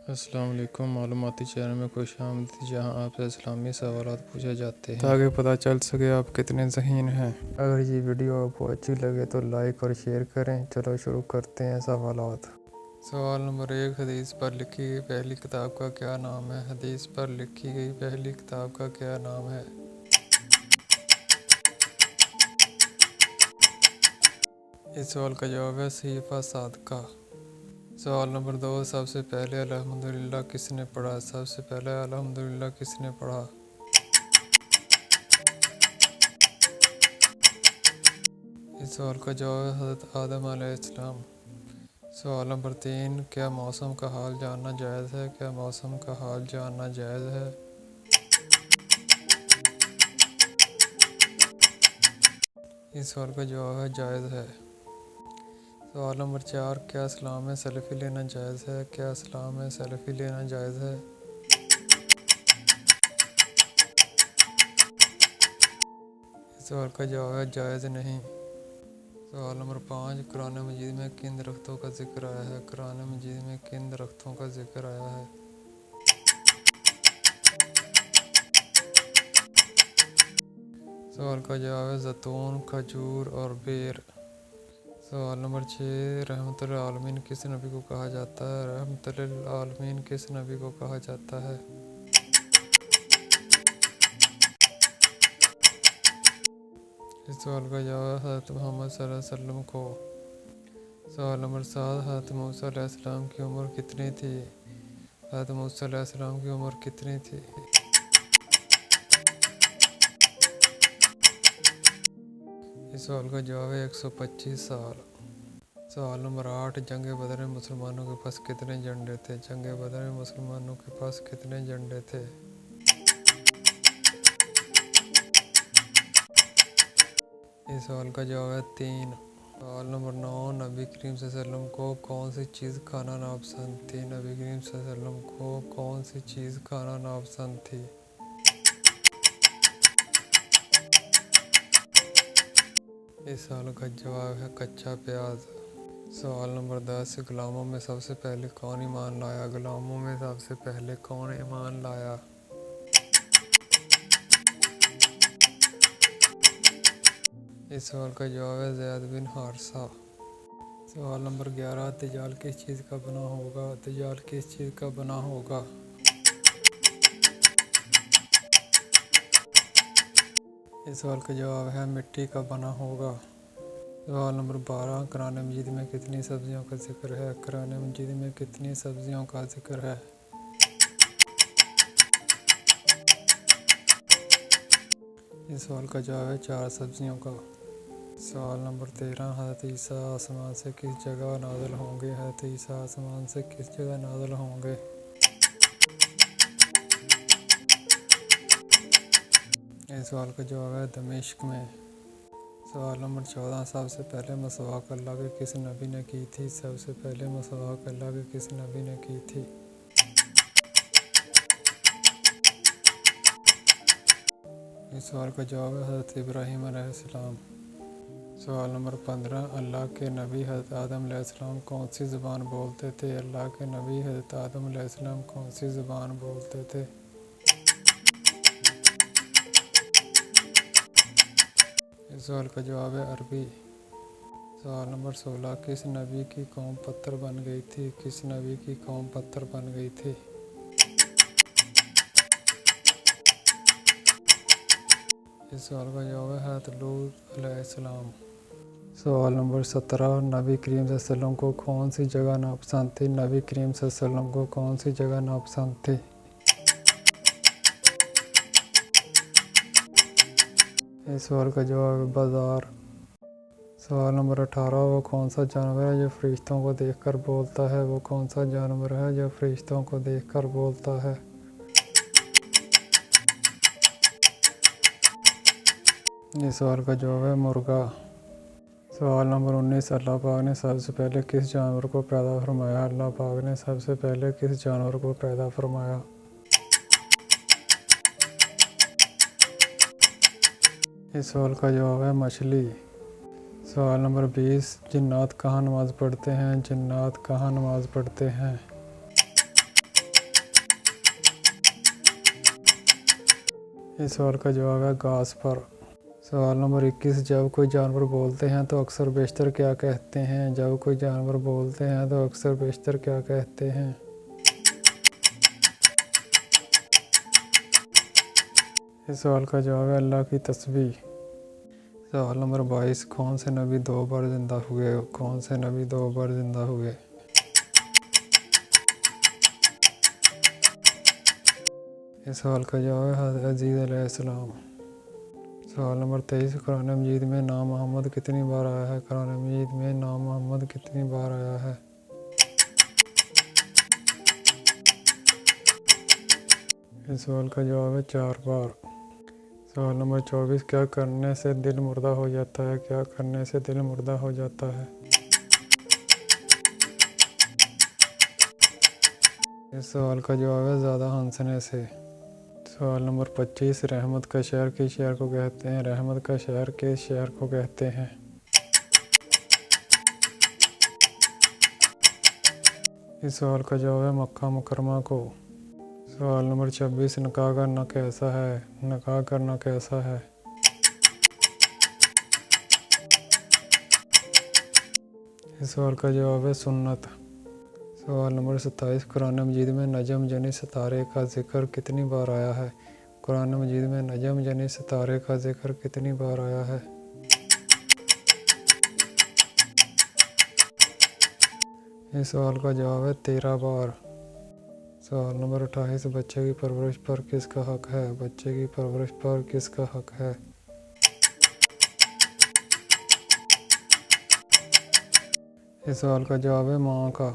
अस्सलाम वालेकुम। मालूमाती चैनल में खुशामदीद, जहां आपसे इस्लामी सवालात पूछे जाते हैं ताकि पता चल सके आप कितने ज़हीन हैं। अगर ये वीडियो आपको अच्छी लगे तो लाइक और शेयर करें। चलो शुरू करते हैं सवालात। सवाल नंबर 1, हदीस पर लिखी गई पहली किताब का क्या नाम है? हदीस पर लिखी गई पहली किताब का क्या नाम है? इस सवाल का जवाब है सहीफ़ा सादका। सवाल नंबर 2, सबसे पहले अल्हम्दुलिल्लाह किसने पढ़ा? सबसे पहले अल्हम्दुलिल्लाह किसने पढ़ा? इस सवाल का जवाब है हज़रत आदम अलैहिस्सलाम। सवाल नंबर 3, क्या मौसम का हाल जानना जायज़ है? क्या मौसम का हाल जानना जायज़ है? इस सवाल का जवाब है जायज़ है। सवाल नंबर 4, क्या इस्लाम में सेल्फ़ी लेना जायज़ है? क्या इस्लाम में सेल्फ़ी लेना जायज़ है? इस सवाल का जवाब है जायज़ नहीं। सवाल नंबर 5, कुरान मजीद में किन दरख्तों का जिक्र आया है? कुरान मजीद में किन दरख्तों का जिक्र आया है? सवाल का जवाब है ज़ैतून, खजूर और बेर। सवाल नंबर 6, रहमतुल आलमीन किस नबी को कहा जाता है? रहमतुल आलमीन किस नबी को कहा जाता है? इस सवाल का जवाब है हज़रत मोहम्मद सल्लल्लाहु अलैहि वसल्लम को। सवाल नंबर 7, हज़रत मूसा अलैहिस्सलाम की उम्र कितनी थी? हज़रत मूसा अलैहिस्सलाम की उम्र कितनी थी? इस सवाल का जवाब है 125 साल। सवाल नंबर 8, जंग बदर में मुसलमानों के पास कितने झंडे थे? जंग बदर में मुसलमानों के पास कितने झंडे थे? इस सवाल का जवाब है 3। सवाल नंबर 9, नबी करीम सल्लल्लाहु अलैहि वसल्लम को कौन सी चीज़ खाना नापसंद थी? नबी करीम सल्लल्लाहु अलैहि वसल्लम को कौन सी चीज़ खाना नापसंद थी? इस सवाल का जवाब है कच्चा प्याज। सवाल नंबर 10, गुलामों में सबसे पहले कौन ईमान लाया? गुलामों में सबसे पहले कौन ईमान लाया? इस सवाल का जवाब है ज़ैद बिन हारिसा। सवाल नंबर 11, दज्जाल किस चीज़ का बना होगा? दज्जाल किस चीज़ का बना होगा? इस सवाल का जवाब है मिट्टी का बना होगा। सवाल नंबर 12, कुरान मजीद में कितनी सब्जियों का जिक्र है? कुरान मजीद में कितनी सब्जियों का जिक्र है? इस सवाल का जवाब है 4 सब्जियों का। सवाल नंबर 13, हज़रत ईसा आसमान से किस जगह नाज़िल होंगे? हज़रत ईसा आसमान से किस जगह नाज़िल होंगे? इस सवाल का जवाब है दमिश्क में। सवाल नंबर 14, सबसे पहले मसवाक अल्लाह के किस नबी ने की थी? सबसे पहले मसवाक अल्लाह के किस नबी ने की थी? इस सवाल का जवाब है हज़रत इब्राहीम अलैहिस्सलाम। सवाल नंबर 15, अल्लाह के नबी हज़रत आदम अलैहिस्सलाम कौन सी ज़ुबान बोलते थे? अल्लाह के नबी हज़रत आदम अलैहिस्सलाम कौन सी ज़ुबान बोलते थे? इस सवाल का जवाब है अरबी। सवाल नंबर 16, किस नबी की कौम पत्थर बन गई थी? किस नबी की कौम पत्थर बन गई थी? इस सवाल का जवाब है हज़रत लूत अलैहिस्सलाम। सवाल नंबर 17, नबी करीम सल्लल्लाहु अलैहि वसल्लम को कौन सी जगह नापसंद थी? नबी करीम सल्लल्लाहु अलैहि वसल्लम को कौन सी जगह नापसंद थी? इस सवाल का जवाब है बाज़ार। सवाल नंबर 18, वो कौन सा जानवर है जो फरिश्तों को देखकर बोलता है? वो कौन सा जानवर है जो फरिश्तों को देखकर बोलता है? इस सवाल का जवाब है मुर्गा। सवाल नंबर 19, अल्लाह पाक ने सबसे पहले किस जानवर को पैदा फरमाया? अल्लाह पाक ने सबसे पहले किस जानवर को पैदा फरमाया? इस सवाल का जवाब है मछली। सवाल नंबर 20, जिन्नात कहाँ नमाज़ पढ़ते हैं? जिन्नात कहाँ नमाज़ पढ़ते हैं? इस सवाल का जवाब है घास पर। सवाल नंबर 21, जब कोई जानवर बोलते हैं तो अक्सर बेशतर क्या कहते हैं? जब कोई जानवर बोलते हैं तो अक्सर बेशतर क्या कहते हैं? इस सवाल का जवाब है अल्लाह की तस्बीह। सवाल नंबर 22, कौन से नबी 2 बार जिंदा हुए? कौन से नबी 2 बार जिंदा हुए? इस सवाल का जवाब है हज़रत अजीज़ अलैहिस्सलाम। सवाल नंबर 23, कुरान मजीद में नाम मोहम्मद कितनी बार आया है? कुरान मजीद में नाम मोहम्मद कितनी बार आया है? इस सवाल का जवाब है 4 बार। सवाल नंबर 24, क्या करने से दिल मुर्दा हो जाता है? क्या करने से दिल मुर्दा हो जाता है? इस सवाल का जवाब है ज़्यादा हंसने से। सवाल नंबर 25, रहमत का शहर किस शहर को कहते हैं? रहमत का शहर किस शहर को कहते हैं? इस सवाल का जवाब है मक्का मुकरमा को। सवाल नंबर 26, निकाह करना कैसा है? निकाह करना कैसा है? इस सवाल का जवाब है सुन्नत। सवाल नंबर 27, कुरान मजीद में नजम जनी सितारे का जिक्र कितनी बार आया है? कुरान मजीद में नजम जनी सितारे का जिक्र कितनी बार आया है? इस सवाल का जवाब है 13 बार। सवाल नंबर 28, बच्चे की परवरिश पर किसका हक है? बच्चे की परवरिश पर किसका हक है? इस सवाल का जवाब है माँ का।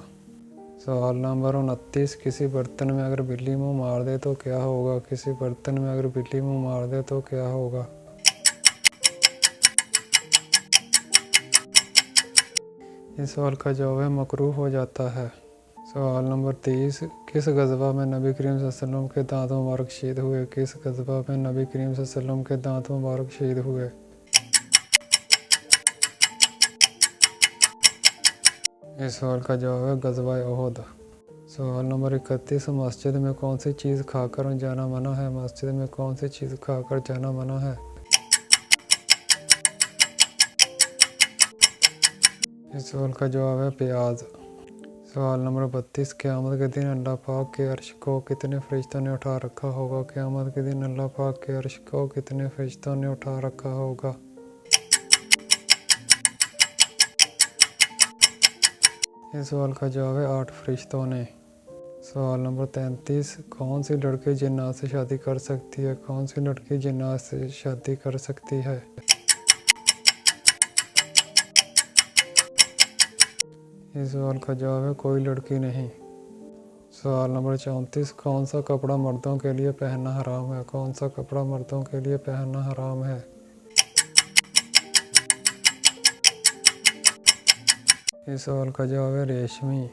सवाल नंबर 29, किसी बर्तन में अगर बिल्ली मुंह मार दे तो क्या होगा? किसी बर्तन में अगर बिल्ली मुंह मार दे तो क्या होगा? इस सवाल का जवाब है मकरूह हो जाता है। सवाल नंबर 30, किस गज़वा में नबी करीम सल्लल्लाहु अलैहि वसल्लम के दांत मुबारक शहीद हुए? किस गज़वा में नबी करीम सल्लल्लाहु अलैहि वसल्लम के दांत मुबारक शहीद हुए? इस सवाल का जवाब है गज़वा उहद। सवाल नंबर 31, मस्जिद में कौन सी चीज़ खाकर जाना मना है? मस्जिद में कौन सी चीज़ खाकर जाना मना है? इस सवाल का जवाब है प्याज। सवाल नंबर 32, क़यामत के दिन अल्लाह पाक के अर्श को कितने फरिश्तों ने उठा रखा होगा? क़यामत के दिन अल्लाह पाक के अर्श को कितने फरिश्तों ने उठा रखा होगा? इस सवाल का जवाब है 8 फरिश्तों ने। सवाल नंबर 33, कौन सी लड़की जिन्नात से शादी कर सकती है? कौन सी लड़की जिन्नात से शादी कर सकती है? इस सवाल का जवाब है कोई लड़की नहीं। सवाल नंबर 34, कौन सा कपड़ा मर्दों के लिए पहनना हराम है? कौन सा कपड़ा मर्दों के लिए पहनना हराम है? इस सवाल का जवाब है रेशमी।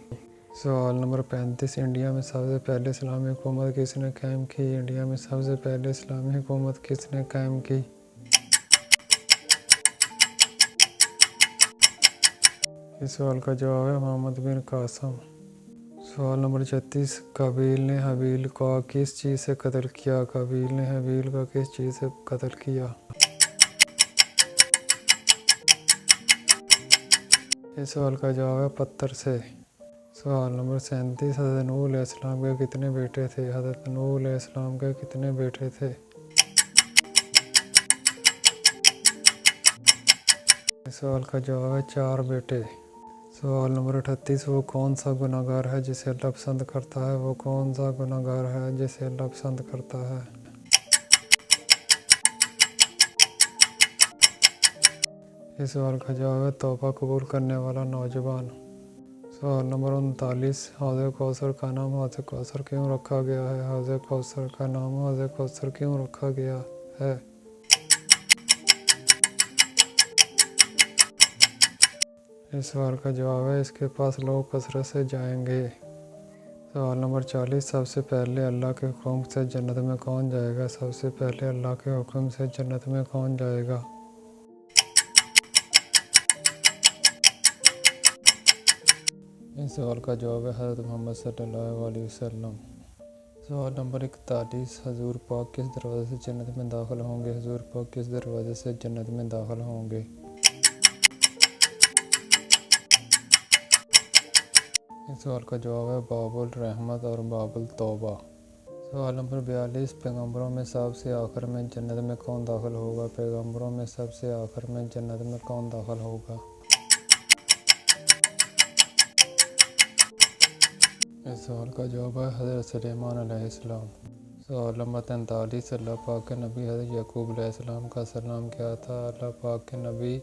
सवाल नंबर 35, इंडिया में सबसे पहले इस्लामी हुकूमत किसने कायम की? इंडिया में सबसे पहले इस्लामी हुकूमत किसने कायम की? इस सवाल का जवाब है मोहम्मद बिन कासिम। सवाल नंबर 36, काबिल ने हाबिल को किस चीज़ से कत्ल किया? काबिल ने हाबिल को किस चीज़ से कत्ल किया? इस सवाल का जवाब है पत्थर से। सवाल नंबर 37, हज़रत नूह अलैहिस्सलाम के कितने बेटे थे? हज़रत नूह अलैहिस्सलाम के कितने बेटे थे? इस सवाल का जवाब है 4 बेटे। सवाल नंबर 38, वो कौन सा गुनाहगार है जिसे अल्लाह पसंद करता है? वो कौन सा गुनाहगार है जिसे अल्लाह पसंद करता है? इस सवाल का जवाब है तौबा कबूल करने वाला नौजवान। सवाल नंबर 39, हौज़ कौसर का नाम हौज़ कौसर क्यों रखा गया है? हौज़ कौसर का नाम हौज़ कौसर क्यों रखा गया है? इस सवाल का जवाब है इसके पास लोग कसरत से जाएंगे। सवाल नंबर 40, सबसे पहले अल्लाह के हुक्म से जन्नत में कौन जाएगा? सबसे पहले अल्लाह के हुक्म से जन्नत में कौन जाएगा? इस सवाल का जवाब है हज़रत मोहम्मद सल्लल्लाहु अलैहि वसल्लम। सवाल नंबर 41, हजूर पाक किस दरवाजे से जन्नत में दाखिल होंगे? हजूर पाक किस दरवाजे से जन्नत में दाखिल होंगे? इस सवाल का जवाब है बाबुल रहमत और बाबुल तौबा। सवाल नंबर 42, पैगंबरों में सबसे आखिर में जन्नत में कौन दाखिल होगा? पैगंबरों में सबसे आखिर में जन्नत में कौन दाखिल होगा? इस सवाल का जवाब है हज़रत सुलेमान अलैहिस्सलाम। सवाल नंबर 43, अल्लाह पाक के नबी हज़रत याकूब अलैहिस्सलाम का सरनाम क्या था? अल्लाह पाक के नबी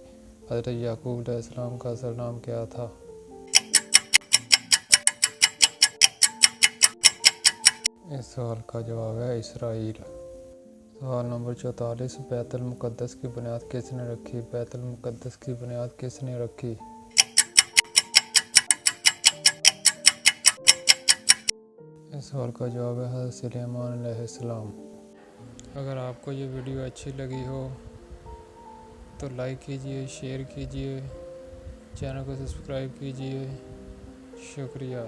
हज़रत याकूब अलैहिस्सलाम का सरनाम क्या था? इस सवाल का जवाब है इसराइल। सवाल नंबर 44, बैतुल मुक़द्दस की बुनियाद किसने रखी? बैतुल मुक़द्दस की बुनियाद किसने रखी? इस सवाल का जवाब है हज़रत सुलेमान अलैहिस्सलाम। अगर आपको ये वीडियो अच्छी लगी हो तो लाइक कीजिए, शेयर कीजिए, चैनल को सब्सक्राइब कीजिए। शुक्रिया।